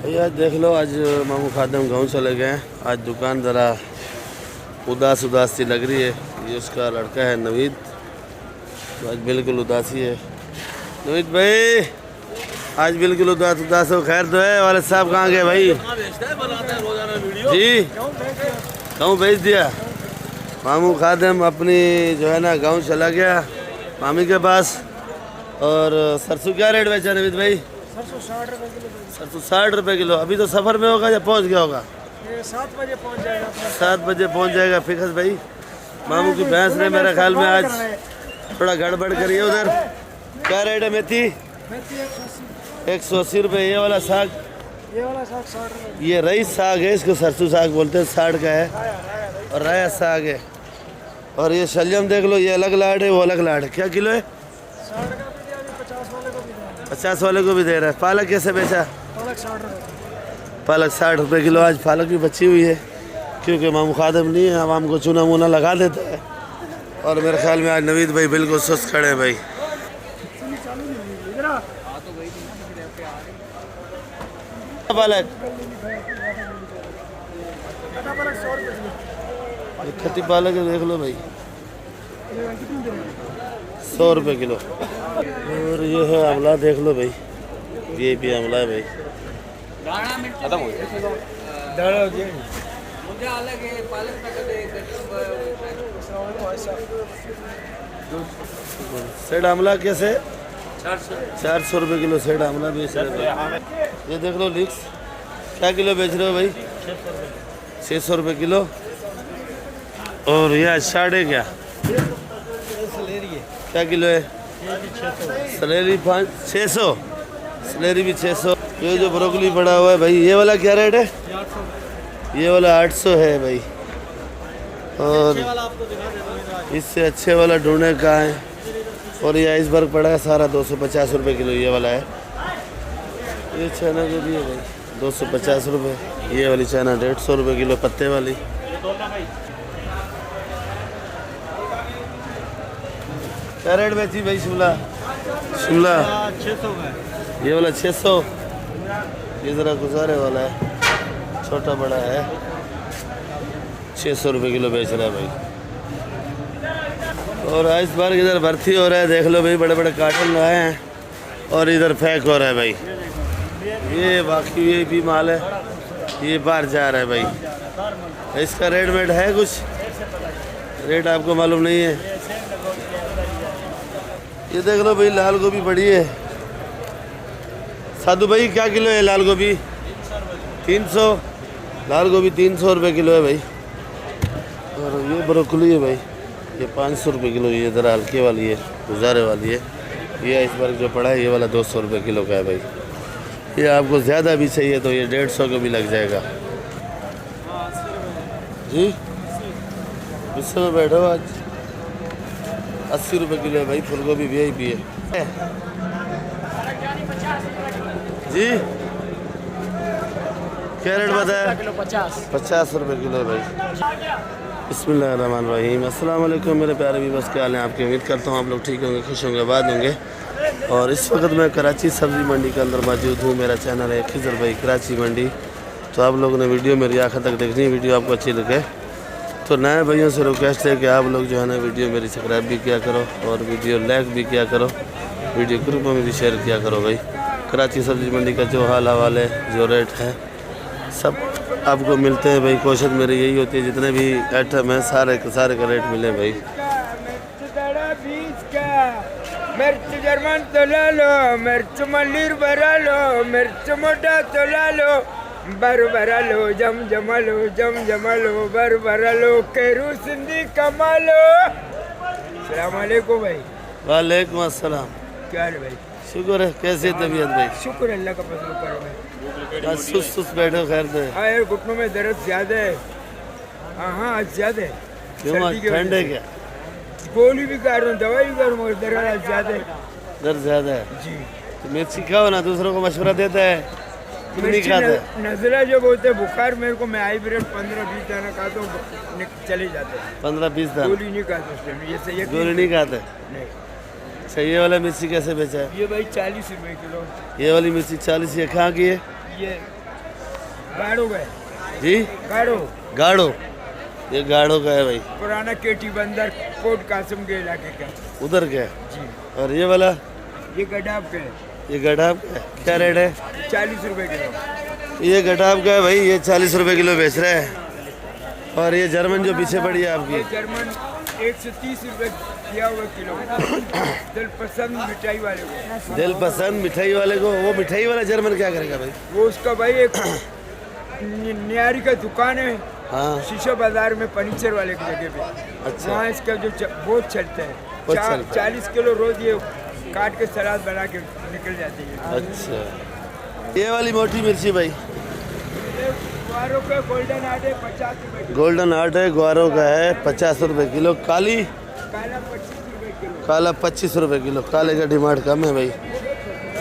भैया देख लो, आज मामू खादम गाँव चले गए हैं। आज दुकान ज़रा उदास उदास सी लग रही है। ये उसका लड़का है नवीद, तो आज बिल्कुल उदासी है। नवीद भाई आज बिल्कुल उदास उदास हो। खैर तो है, वाले साहब कहाँ गए भाई? जी गाँव भेज दिया। मामू खादम अपनी जो है ना गाँव चला गया मामी के पास। और सरसों क्या रेट बेचा नवीद भाई? सरसों 60 रुपये किलो। सरसों 60 रुपये किलो। अभी तो सफ़र में होगा या पहुंच गया होगा? 7 बजे पहुंच जाएगा। 7 बजे पहुंच जाएगा फिक्स भाई। मामू की भैंस ने मेरे ख्याल में आज थोड़ा गड़बड़ करी है उधर। क्या रेट है मेथी? 180 रुपये। ये वाला साग? ये वाला साग 60 रुपये। ये रईस साग है, इसको सरसों साग बोलते हैं, 60 का है। और राया साग है। और ये शलजम देख लो, ये अलग लाड है, वो अलग लाड है। क्या किलो है? 60 का भी दिया, 50 वाले को भी दिया। 50 वाले को भी दे रहा है। पालक कैसे बेचा? पालक 60 रुपये। पालक 60 रुपये किलो। आज पालक भी बची हुई है क्योंकि मामू खादम नहीं है, आवाम को चूना मूना लगा देता है। और मेरे ख्याल में आज नवीद भाई बिल्कुल सुस्त खड़े हैं भाई। पालक खट्टी पालक है, देख लो भाई 100 रुपये किलो। और ये है आंवला, देख लो भाई, ये भी आंवला है भाई। सेड आंवला कैसे? 400 रुपये किलो सेड आंवला बेच रहे हैं। ये देख लो लिक्स, क्या किलो बेच रहे हो भाई? 600 रुपये किलो। और ये साढ़े क्या क्या किलो है? सलेरी 600। सलेरी भी 600। ये जो ब्रोकली पड़ा हुआ है भाई, ये वाला क्या रेट है? ये वाला 800 है भाई। और इससे अच्छे वाला ढूंढने का है। और ये आइसबर्ग पड़ा है सारा 250 रुपये किलो। ये वाला है। ये चना जो भी है भाई 250 रुपये। ये वाली चना 150 रुपये किलो, पत्ते वाली। क्या रेट बेची भाई शिमला? शिमला 600 का। ये वाला 600। ये ज़रा गुजारे वाला है, छोटा बड़ा है। 600 रुपये किलो बेच रहा है भाई। और आइसबर्ग इधर भर्ती हो रहा है, देख लो भाई, बड़े बड़े कार्टन लगाए हैं। और इधर फेंक हो रहा है भाई। ये बाकी ये भी माल है, ये बाहर जा रहा है भाई। इसका रेट वेट है कुछ? रेट आपको मालूम नहीं है? ये देख लो भाई, लाल गोभी बड़ी है। साधु भाई क्या किलो है लाल गोभी? 300। लाल गोभी 300 रुपये किलो है भाई। और ये ब्रोकली है भाई, ये 500 रुपये किलो। ये ज़रा हल्के वाली है, गुजारे वाली है। ये इस बार जो पड़ा है ये वाला 200 रुपये किलो का है भाई। ये आपको ज़्यादा भी चाहिए तो ये 150 का भी लग जाएगा जी। गुस्से में बैठो आज। 80 रुपये किलो है भाई। फूलगोभी VIP है जी। क्या रेट बताया? 50 रुपये किलो है भाई। बिस्मिल्लाहिर्रहमानिर्रहीम। अस्सलाम वालेकुम मेरे प्यारे व्यूअर्स, क्या हाल है आपके? उम्मीद करता हूँ आप लोग ठीक होंगे, खुश होंगे, आबाद होंगे। और इस वक्त मैं कराची सब्ज़ी मंडी के अंदर मौजूद हूँ। मेरा चैनल है खिजर भाई कराची मंडी। तो आप लोगों ने वीडियो मेरी आखिर तक देखनी है। वीडियो आपको अच्छी लगे तो नए भाइयों से रिक्वेस्ट है कि आप लोग जो है ना वीडियो मेरी सब्सक्राइब भी किया करो और वीडियो लाइक भी किया करो। वीडियो ग्रुपों में भी शेयर किया करो भाई। कराची सब्ज़ी मंडी का जो हाल हवाल है, जो रेट है, सब आपको मिलते हैं भाई। कोशिश मेरी यही होती है जितने भी आइटम हैं सारे के सारे का रेट मिले भाई। मिर्च जर्मन तोला लो, मिर्च मल्लीर भरा लो, मिर्च मोटा तोला लो, बर भरा लो, जम जमा लो, जम जमा लो, बर भरा लो, केरू सिंधी कमा लो। सलाम वालेकुम भाई। वालेकुम अस्सलाम। क्या हाल भाई? शुक्र है। कैसी तबीयत भाई? शुक्र अल्लाह का फजल करो भाई। आज सुस्त सुस्त बैठो। खैर तो हाँ यार, घुटनों में दर्द ज्यादा है। हाँ आज ज्यादा है। क्यों? आज ठंड है क्या? गोली भी कर रहा हूँ, दवाई भी कर रहा हूँ, दर्द आज ज्यादा है। दर्द ज़्यादा है जी। तो मिर्ची खाओ ना, दूसरों को मशवरा देता है, तुम नहीं खाता? नजला जो बोलते हैं बुखार मेरे को, मैं आई ब्रेड 15-20 दाना खाता हूँ, चले जाते हैं। 15-20 दाना गोली नहीं खाता उस टाइम। ये सही है? गोली नहीं खाते? नहीं। अच्छा, ये वाला मिर्ची कैसे बेचा है? ये भाई 40 रुपए किलो। ये वाली मिर्ची 40 है। कहाँ की है? ये गाड़ो गए जी गाड़ो गाड़ो, ये गाड़ो का है भाई, पुराना केटी बंदर कोट कासिम के इलाके का उधर का है। जी। और ये वाला ये गडाब का है, ये गडाब का है, क्या रेट है? 40 रुपए किलो। ये गडाब का है भाई, ये 40 रुपए किलो बेच रहे हैं। और ये जर्मन जो पीछे पड़ी है ये आपकी, जर्मन 130 रुपए किया हुआ किलो। दिल पसंद मिठाई वाले को, दिल पसंद मिठाई वाले को, वो मिठाई वाला जर्मन क्या करेगा भाई? वो उसका भाई एक न्यारी का दुकान है हाँ शीशो बाजार में, फर्नीचर वाले की जगह पे। अच्छा। वहाँ इसका जो बहुत चलते हैं, बहुत चलता है। 40 किलो रोज ये काट के सलाद बना के निकल जाती है। अच्छा, ये वाली मोटी मिर्ची भाई, ये गुआरों का गोल्डन आर्ट है 50 रुपए किलो, गोल्डन आर्ट है, ग्वारों का है 50 रुपए किलो। काली काला 25 रुपए किलो। काला 25 रुपए किलो, काले का डिमांड कम है भाई।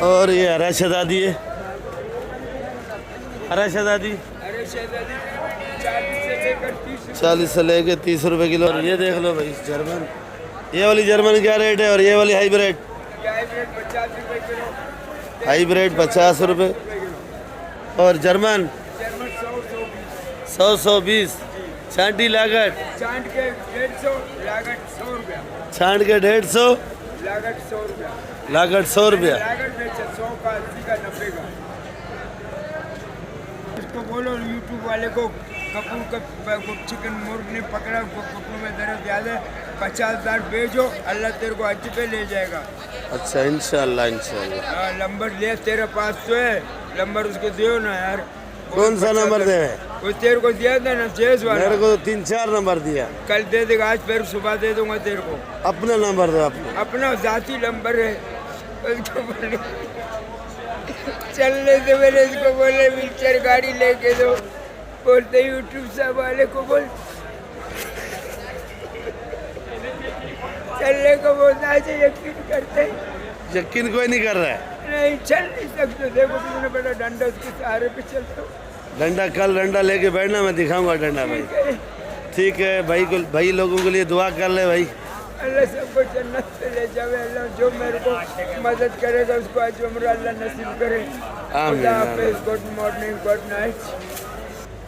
और ये हरा शहजादी है, हरा शहजादी अरे शहजादी 40 से लेकर 30 रुपए। 40 से लेके 30 रुपए किलो। और ये देख लो भाई जर्मन, ये वाली जर्मन क्या रेट है? और ये वाली हाइब्रिड, ये हाइब्रिड 50 रुपए किलो, हाइब्रिड 50 रुपए। और जर्मन जर्मन 100 100 120, छांटी लागत, चांद के 150, लागत 100 रुपया, छांट के 150, लागत 100 रुपया, लागत 100 रुपया। लागत बेचा 100 का, 80 का, 90 का। इसको बोलो यूट्यूब वाले को, कपूर का चिकन मुर्ग ने पकड़ा, कपूर में दर्द ज्यादा है, 50,000 भेजो, अल्लाह तेरे को हज पे ले जाएगा। अच्छा इंशाल्लाह इंशाल्लाह। हाँ, नंबर ले, तेरा पास तो है नंबर, उसको दियो ना यार। कौन सा नंबर दे? वो तेरे को दिया था ना जेज वाला, मेरे को तो 3-4 नंबर दिया, कल दे देगा, आज फिर सुबह दे दूंगा तेरे को। अपना नंबर दो अपना। अपना जाती नंबर है, उसको बोलो। चलने से मैंने इसको बोले व्हीलचेयर गाड़ी लेके दो, बोलते यूट्यूब से वाले को बोल चलने को बोलता है, यकीन करते हैं। यकीन कोई नहीं कर रहा है। नहीं चल नहीं सकते, देखो कितने बड़ा डंडा उसके सहारे पे चलता हूँ। डंडा कल डंडा लेके बैठना, मैं दिखाऊंगा डंडा भाई। ठीक है, ठीक है भाई को, भाई लोगों के लिए दुआ कर ले भाई। अल्लाह सबको जन्नत से ले जावे, अल्लाह जो मेरे को मदद करेगा उसको आज उम्र अल्लाह नसीब करे। आमीन, खुदा आमीन। हाफिज़, गुड मॉर्निंग, गुड नाइट।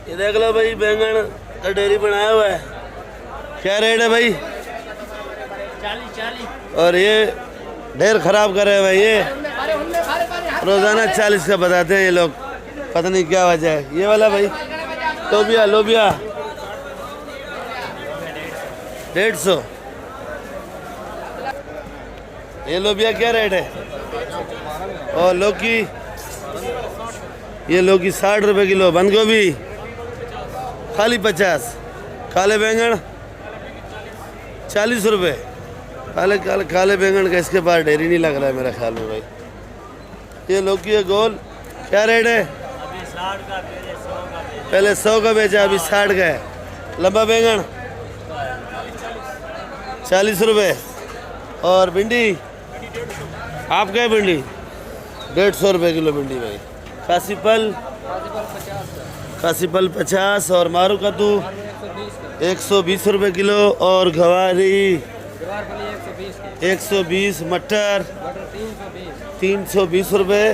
ये देख लो भाई, बैंगन का डेरी बनाया हुआ है, क्या रेट है भाई? 40। और ये ढेर खराब कर रहे हैं भाई, ये रोजाना 40 का बताते हैं ये लोग, पता नहीं क्या वजह है। ये वाला भाई लोबिया, लोबिया 150, ये लोबिया क्या रेट है? और लौकी, ये लौकी 60 रुपए किलो। बंद गोभी खाली 50, काले बैंगन 40 रुपए। काले बैंगन का इसके पास डेरी नहीं लग रहा है मेरे ख्याल में भाई। ये लौकी है गोल, क्या रेट है? अभी 60 का, पहले 100 का बेचा, अभी 60 का है। लंबा बैंगन 40 रुपए। और भिंडी आपका है भिंडी 150 रुपए किलो भिंडी भाई। कासीपल 50 और मारू कद्दू 120 रुपए किलो। और गवारी 120, मटर 320 रुपए।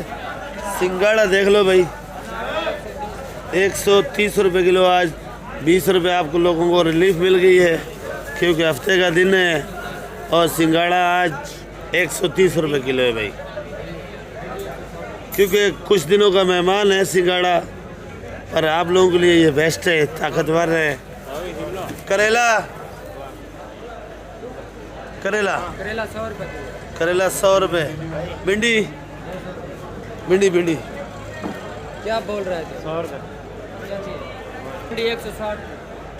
सिंगाड़ा देख लो भाई 130 रुपए किलो। आज 20 रुपए आपको लोगों को रिलीफ मिल गई है क्योंकि हफ्ते का दिन है। और सिंगाड़ा आज 130 रुपए किलो है भाई, क्योंकि कुछ दिनों का मेहमान है सिंगाड़ा, पर आप लोगों के लिए ये बेस्ट है, ताकतवर है। करेला करेला 100 रुपए। करेला 100 रुपए। भिंडी भिंडी भिंडी क्या बोल रहे थे? 100 रुपये। भिंडी 160।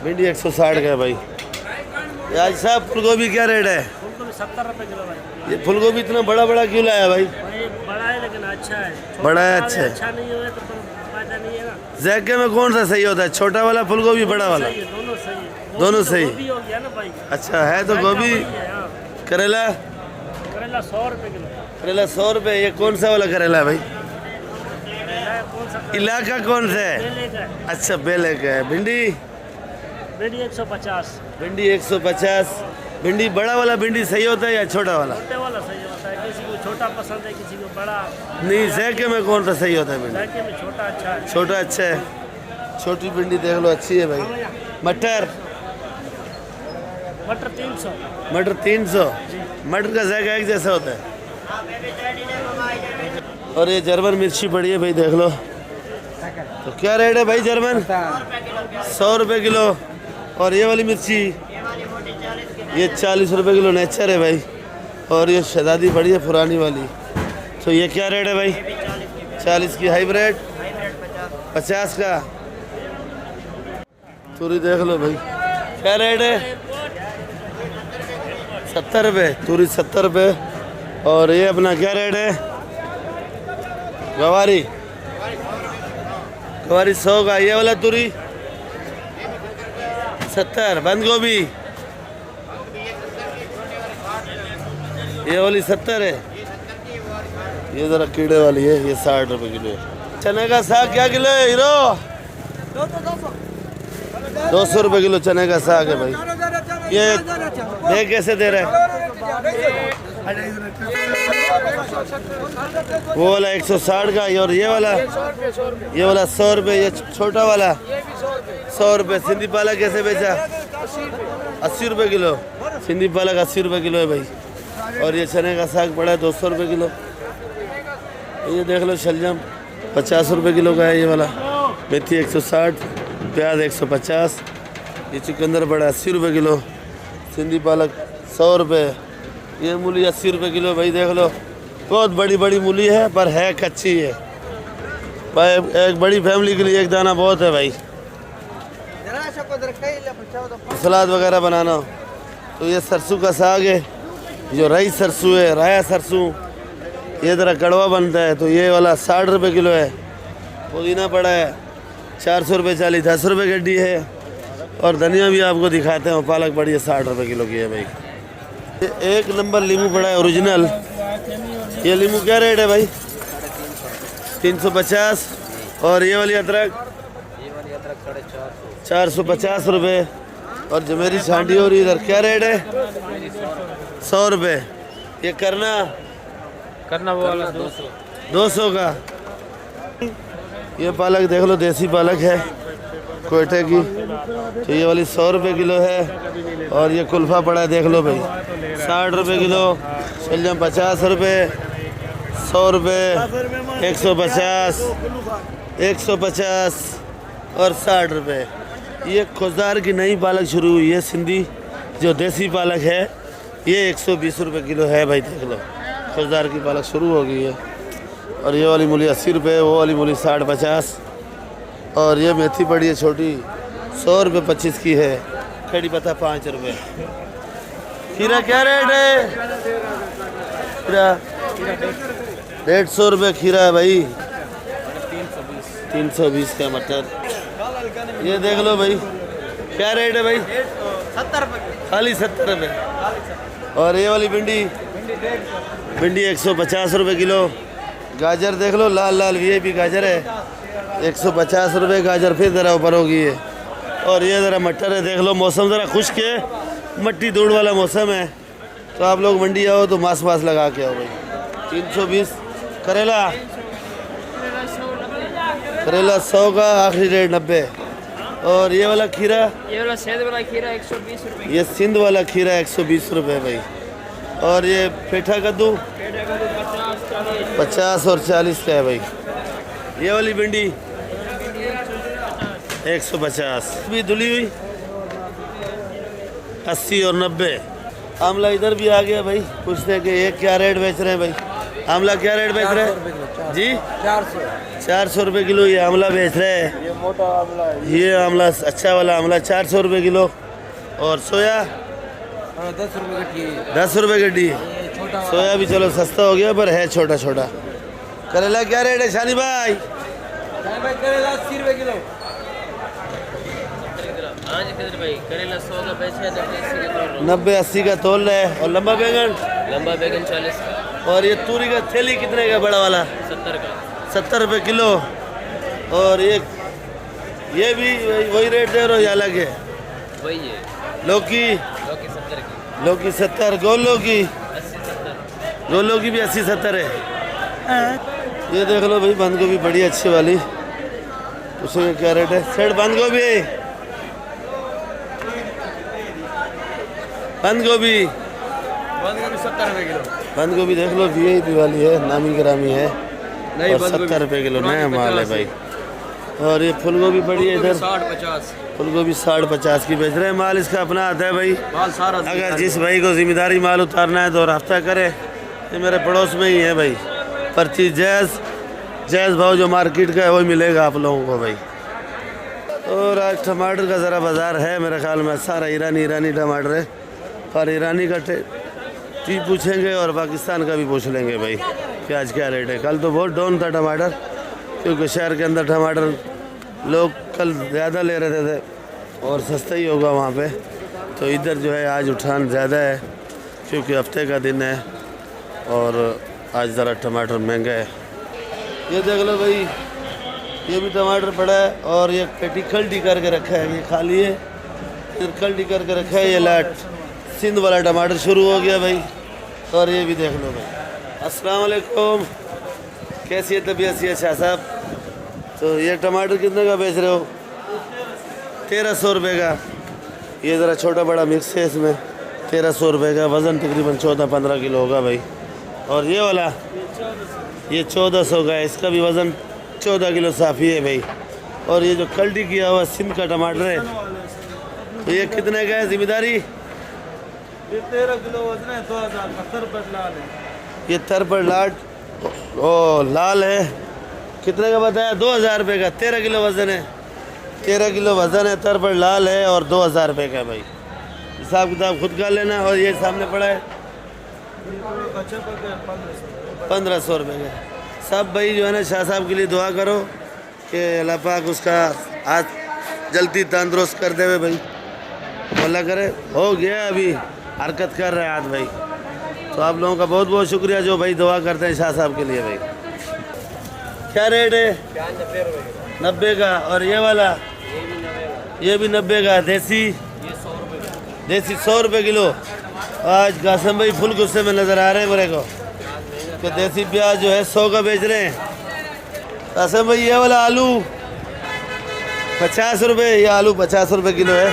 भिंडी 160 का है भाई। आज साहब फूलगोभी क्या रेट है? फूलगोभी 70 रुपये किलो भाई। ये फूलगोभी इतना बड़ा बड़ा क्यों लाया भाई? भाई बड़ा है लेकिन अच्छा है। बड़ा है, छोटा अच्छा है। अच्छा नहीं हुआ तो फायदा नहीं है ना। जैके में कौन सा सही होता है, छोटा वाला फूलगोभी बड़ा वाला? सही है, दोनों सही है। दोनों गोभी तो सही। गोभी हो गया ना भाई। अच्छा है तो गोभी। वही है, हाँ। करेला करेला 100 रुपये किलो। करेला 100 रुपए। ये कौन सा वाला करेला है भाई? करेला है, कौन सा करेला? इलाका कौन सा है? बेले का है। अच्छा बेले का है। भिंडी भिंडी 150। भिंडी 150। भिंडी बड़ा वाला भिंडी सही होता है या छोटा वाला? छोटे वाला सही होता है, किसी को छोटा पसंद है, किसी को बड़ा। नहीं जैके में कौन सा सही होता है भिंडी? जाके में छोटा अच्छा है। छोटा अच्छा है। छोटी भिंडी देख लो, अच्छी है भाई। मटर मटर 300। मटर 300। मटर का जायका एक जैसा होता है। और ये जर्मन मिर्ची पड़ी है भाई, देख लो। तो क्या रेट है भाई जर्मन? 100 रुपये किलो। और ये वाली मिर्ची ये 40 रुपये किलो नेचर है भाई। और ये शहजादी पड़ी है पुरानी वाली, तो ये क्या रेट है भाई? 40 की। हाइब्रिड 50 का। तूरी देख लो भाई, क्या रेट है? 70 रुपये। तूरी 70 रुपये। और ये अपना क्या रेट है? गवारी 100 का। ये वाला तूरी 70। बंद गोभी ये वाली 70 है। ये जरा कीड़े वाली है, ये 60 रुपये किलो है। चने का साग क्या किलो है हीरो? 200 रुपये किलो चने का साग है भाई। ये कैसे दे रहा है? वो वाला 160 का। और ये वाला 100 रुपये। ये छोटा वाला 100 रुपये। सिंधी पालक कैसे बेचा? 80 रुपये किलो। सिंधी पालक 80 रुपये किलो है भाई। और ये चने का साग पड़ा है 200 रुपये किलो। ये देख लो शलजम 50 रुपये किलो का है ये वाला। मेथी 160, प्याज 150। ये चुकंदर पड़ा 80 रुपये किलो। सिंधी पालक 100 रुपये। ये मूली 80 रुपये किलो भाई, देख लो। बहुत बड़ी बड़ी मूली है, पर है कच्ची है भाई। एक बड़ी फैमिली के लिए एक दाना बहुत है भाई। सलाद वगैरह बनाना हो तो ये सरसों का साग है, जो रई सरसों है, राया सरसों। ये ज़रा कड़वा बनता है, तो ये वाला 60 रुपये किलो है। पुदीना पड़ा है 400 रुपये 40, 10 रुपये गड्डी है। और धनिया भी आपको दिखाते हैं, पालक बड़ी है 60 रुपये किलो की है भाई। ये एक नंबर नींबू पड़ा है ओरिजिनल। ये नींबू क्या रेट है भाई? 350। और ये वाली अदरक 450 रुपये। और जो मेरी छांटी हो रही इधर क्या रेट है? 100 रुपये। ये करना वो वाला 200 का। ये पालक देख लो, देसी पालक है कोयटे की। तो ये वाली 100 रुपये किलो है। और ये कुल्फा पड़ा है, देख लो भाई, 60 रुपये किलो। शलजम 50 रुपये, 100 रुपये, 150, 150 और 60 रुपये। ये खुशदार की नई पालक शुरू हुई है, सिंधी जो देसी पालक है, ये 120 रुपये किलो है भाई, देख लो। खुशदार की पालक शुरू हो गई है। और ये वाली मूली 80 रुपये, वो वाली मूली 60-50। और ये मेथी पड़ी है छोटी 100 रुपये 25 की है। कड़ी पत्ता 5 रुपये। खीरा क्या रेट है? खीरा 150 रुपये खीरा है भाई। 320 का मटर। ये देख लो भाई, क्या रेट है भाई? 70 रुपये खाली 70 रुपये। और ये वाली भिंडी 150 रुपये किलो। गाजर देख लो, लाल लाल VIP गाजर है, 150 रुपये। गाजर फिर ज़रा ऊपर होगी है। और ये ज़रा मटर है, देख लो। मौसम ज़रा खुश्क है, मट्टी धूड़ वाला मौसम है, तो आप लोग मंडी आओ तो मास्क वास्क लगा के आओ भाई। 320। करेला 100 का, आखिरी रेट 90। और ये वाला खीरा, ये वाला सेंध वाला खीरा 120 रुपये। ये सिंध वाला खीरा 120 रुपये भाई। और ये पेठा कद्दू 50 और 40 का है भाई। ये वाली भिंडी 150 भी धुली हुई 80 और 90। आंवला इधर भी आ गया भाई, पूछते हैं कि ये क्या रेट बेच रहे हैं भाई? आंवला क्या रेट बेच रहे हैं जी? 400 रुपये किलो ये आंवला बेच रहे हैं। ये मोटा आंवला है, ये आंवला अच्छा वाला आंवला 400 रुपये किलो। और सोया 10 रुपये गड्डी। 10 रुपये गड्डी। सोया भी चलो सस्ता हो गया, पर है छोटा छोटा। करेला क्या रेट है शानी भाई? करेला 80 रुपये किलो। करेला 100 का बेचा 90-80 का तोल रहे हैं। और लंबा बैंगन 40 का। और ये तूरी का थैली कितने का बड़ा वाला? 70 का। 70 रुपये किलो। और ये भी वही रेट दे रहे हो या अलग है? वही है। लौकी 70 की। लौकी 70। गोल लौकी 80-70। गोल लौकी भी 80-70 है। ये देख लो भाई, बंद गोभी बड़ी अच्छी वाली। पूछेंगे क्या रेट है। सेठ बंद गोभी, बंद गोभी, 70 रुपये किलो। बंद गोभी देख लो, वीआईपी वाली है, नामी गिरामी है और 70 रुपये किलो नया माल है भाई। और ये फूल गोभी पड़ी है इधर 60-50 फूल गोभी 60-50 की बेच रहे हैं। माल इसका अपना आता है भाई। माल सारा अगर जिस भाई को जिम्मेदारी माल उतारना है तो रास्ता करे, ये मेरे पड़ोस में ही है भाई। पर्ची जायज़ भाव जो मार्केट का है वही मिलेगा आप लोगों को भाई। और आज टमाटर का ज़रा बाज़ार है मेरे ख्याल में, सारा ईरानी टमाटर है। और ईरानी का चीज़ पूछेंगे और पाकिस्तान का भी पूछ लेंगे भाई कि आज क्या रेट है। कल तो बहुत डाउन था टमाटर, क्योंकि शहर के अंदर टमाटर लोग कल ज़्यादा ले रहे थे और सस्ता ही होगा वहाँ पे। तो इधर जो है आज उठान ज़्यादा है क्योंकि हफ्ते का दिन है और आज ज़रा टमाटर महंगा है। ये देख लो भाई, ये भी टमाटर पड़ा है और ये पेटी खल्टी करके रखा है, ये खाली है, फिर खल्टी करके रखा है। ये लाट सिंध वाला टमाटर शुरू हो गया भाई। और ये भी देख लो भाई। अस्सलाम वालेकुम, कैसी है तबीयत सी है शाह साहब? तो ये टमाटर कितने का बेच रहे हो? 1300 रुपये का। ये ज़रा छोटा बड़ा मिक्स है, इसमें 1300 रुपये का। वज़न तकरीबन 14-15 किलो होगा भाई। और ये वाला ये 1400 का है, इसका भी वज़न 14 किलो साफ़ी है भाई। और ये जो कल्टी किया हुआ सिंध का टमाटर है, तो ये कितने का है जिम्मेदारी? ये 13 किलो वजन है, 2000 का। तरपट लाल है ये तरपट लाट ओ लाल है, कितने का बताया? 2000 रुपये का। 13 किलो वज़न है, 13 किलो वज़न है, तरपट लाल है और 2000 रुपये का भाई। हिसाब किताब खुद कर लेना। और ये सामने पड़ा है 1500 रुपये का। सब भाई जो है ना शाह साहब के लिए दुआ करो कि अल्लाह पाक उसका हाथ जल्दी तंदुरुस्त कर दे भाई। अल्लाह करे, हो गया अभी हरकत कर रहे हैं हाथ भाई। तो आप लोगों का बहुत बहुत शुक्रिया जो भाई दुआ करते हैं शाह साहब के लिए भाई। क्या रेट है? 90 का। और ये वाला ये भी 90 का। देसी 100 रुपये किलो। आज कासम भाई फुल गुस्से में नज़र आ रहे हैं मेरे को कि देसी प्याज जो है 100 का बेच रहे हैं। कासम भाई ये वाला आलू 50 रुपये, ये आलू 50 रुपये किलो है।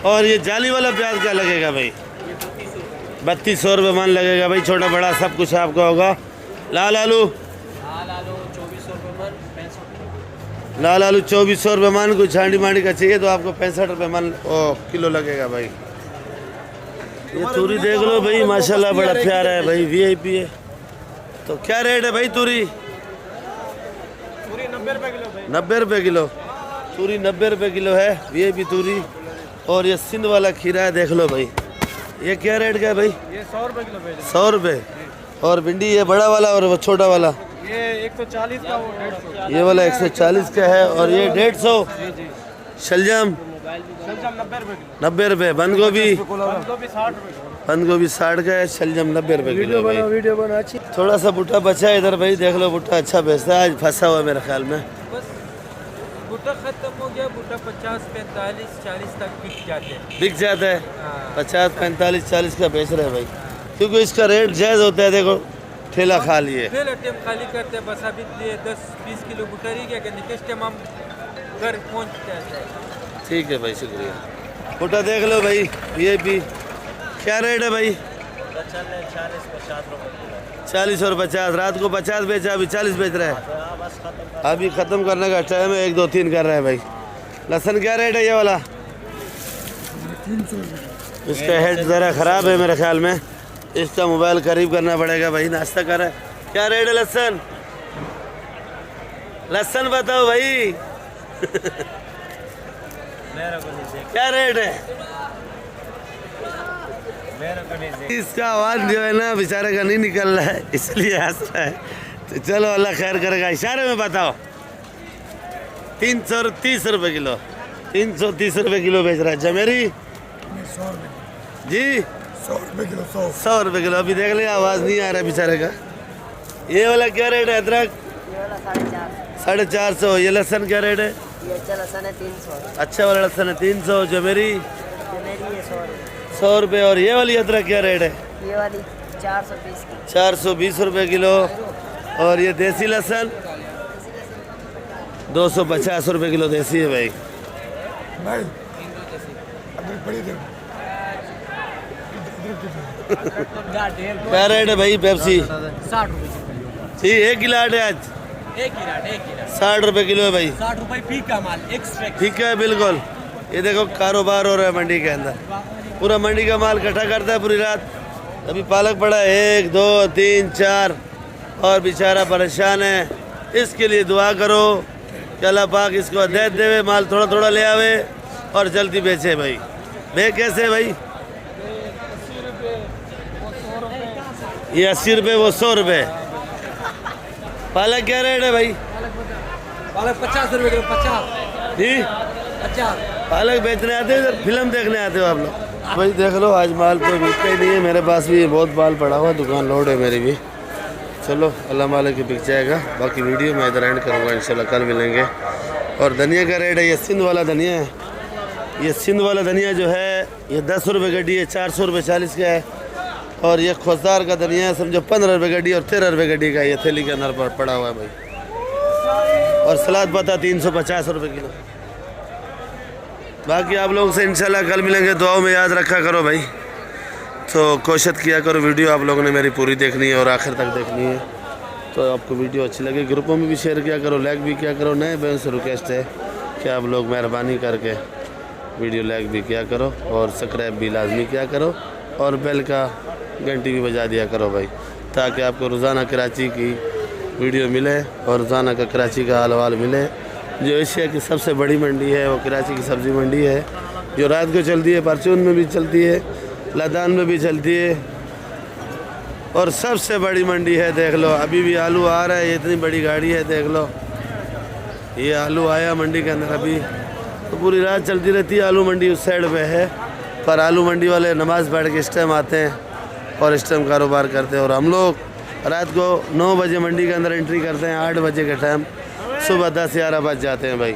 और ये जाली वाला प्याज क्या लगेगा भाई? 3200 रुपये मन लगेगा भाई। छोटा बड़ा सब कुछ आपका होगा। लाल आलू 2400 रुपये मन, 65 लाल आलू 2400 रुपये मन। कुछ छांडी मांडी का चाहिए तो आपको 65 रुपये मन किलो लगेगा भाई। ये तूरी देख लो भाई, माशाल्लाह बड़ा प्यारा है भाई, वीआईपी है। तो क्या रेट है भाई तूरी? 90 रुपये किलो भाई। 90 रुपये किलो तूरी, 90 रुपये किलो है वीआईपी तूरी। और ये सिंध वाला खीरा है, देख लो भाई। ये क्या रेट का है भाई? ये 100 रुपये किलो भाई। 100 रुपये। और भिंडी ये बड़ा वाला और वो छोटा वाला ये 140 का, वो 150। ये वाला 140 का है और ये 150। शलजम 90 रुपये। बंद गोभी 60 रुपये। बंद गोभी 60 का है, शलजम 90 रुपये किलो भाई। वीडियो बना अच्छी। थोड़ा सा भुट्टा बचा है इधर भाई, देख लो भुट्टा अच्छा बेचता है। आज फंसा हुआ है मेरे ख्याल में। बस भुट्टा खत्म हो गया। भुट्टा 50, 45, 40 तक बिक जाता है। 50, 45, 40 का बेच रहे हैं भाई, क्योंकि इसका रेट जायज़ होता है। देखो ठेला खाली है, खाली करते हैं बस। अभी 10-20 किलो भुट्टा रही गया, नेक्स्ट टाइम हम घर पहुँचते हैं। ठीक है भाई, शुक्रिया। भुट्टा देख लो भाई, वीआईपी। क्या रेट है भाई? 40 और 50। रात को 50 बेचा, अभी 40 बेच रहा है। अभी ख़त्म करने का टाइम है, 1, 2, 3 कर रहा है भाई। लहसुन क्या रेट है ये वाला? 300। इसका हेड ज़रा ख़राब है मेरे ख्याल में, इसका मोबाइल करीब करना पड़ेगा भाई। नाश्ता कर रहा है। क्या रेट है लहसुन? लहसुन बताओ भाई। क्या रेट है? इसका आवाज़ जो है ना बेचारे का नहीं निकल रहा है, इसलिए हंस रहा है। तो चलो अल्लाह खैर करेगा। इशारे में बताओ। 330 रुपये किलो। 330 रुपये किलो बेच रहा है। जमेरी 100 रुपये जी 100 रुपये किलो। 100 रुपये किलो। अभी देख लिया, आवाज़ नहीं आ रहा बेचारे का। ये वाला क्या रेट है? अदरक 450। ये लहसुन क्या रेट है? ये अच्छा लहसुन है 300। अच्छा वाला लहसुन है 300। जमेरी मेरी ये 100 रुपये। और ये वाली अदरक क्या रेट है? ये वाली 420 की। 420 रुपये किलो। और ये देसी लहसुन 250 रुपये किलो देसी है भाई। भाई अदरक पड़ी दे क्या रेट है भाई पेप्सी? 60 रुपये ठीक, 1 गिलाट है आज, 1 गिलाट 60 रुपये किलो है भाई। 60 रुपये फीक का माल एक्स्ट्रा। ठीक है बिल्कुल। ये देखो कारोबार हो रहा है मंडी के अंदर, पूरा मंडी का माल इकट्ठा करता है पूरी रात। अभी पालक पड़ा है 1 2 3 4 और बेचारा परेशान है। इसके लिए दुआ करो कि अल्लाह पाक इसको हिदायत देवे, माल थोड़ा थोड़ा ले आवे और जल्दी बेचे भाई। कैसे भाई? ये 80 रुपये, वो 100 रुपये। पालक क्या रेट है भाई? पालक 50 रुपये किलो। 50 जी 50। पालक बेचने आते हो, फिल्म देखने आते हो आप लोग? भाई देख लो आज माल कोई बिकता ही नहीं है। मेरे पास भी बहुत माल पड़ा हुआ, दुकान लोड है मेरी भी। चलो अल्लाह मालिक की बिक जाएगा। बाकी वीडियो मैं इधर एंड करूँगा इंशाल्लाह, कल मिलेंगे। और धनिया का रेट है, ये सिंध वाला धनिया है। ये सिंध वाला धनिया जो है ये 10 रुपये गड्डी है, 400 रुपये 40 का है। और ये खोसदार का धनिया है, समझो 15 रुपये गड्डी और 13 रुपये गड्डी का ये थैली के अंदर पड़ा हुआ है भाई। और सलाद पत्ता 350 रुपये किलो। बाकी आप लोगों से इंशाल्लाह कल मिलेंगे। दुआओं में याद रखा करो भाई। तो कोशिश किया करो, वीडियो आप लोगों ने मेरी पूरी देखनी है और आखिर तक देखनी है। तो आपको वीडियो अच्छी लगे ग्रुपों में भी शेयर किया करो, लाइक भी किया करो। नए बहन से रिक्वेस्ट है कि आप लोग मेहरबानी करके वीडियो लाइक भी किया करो और सब्सक्राइब भी लाजमी किया करो और बेल का घंटी भी बजा दिया करो भाई, ताकि आपको रोज़ाना कराची की वीडियो मिले और रोज़ाना का कराची का हाल वाल मिले। जो एशिया की सबसे बड़ी मंडी है वो कराची की सब्ज़ी मंडी है, जो रात को चलती है, परचून में भी चलती है, लदान में भी चलती है और सबसे बड़ी मंडी है। देख लो अभी भी आलू आ रहा है, ये इतनी बड़ी गाड़ी है, देख लो ये आलू आया मंडी के अंदर अभी। तो पूरी रात चलती रहती है आलू मंडी, उस साइड पे है। पर आलू मंडी वाले नमाज़ पढ़ के इस टाइम आते हैं और इस टाइम कारोबार करते हैं। और हम लोग रात को 9 बजे मंडी के अंदर एंट्री करते हैं, 8 बजे के टाइम, सुबह 10-11 बज जाते हैं भाई।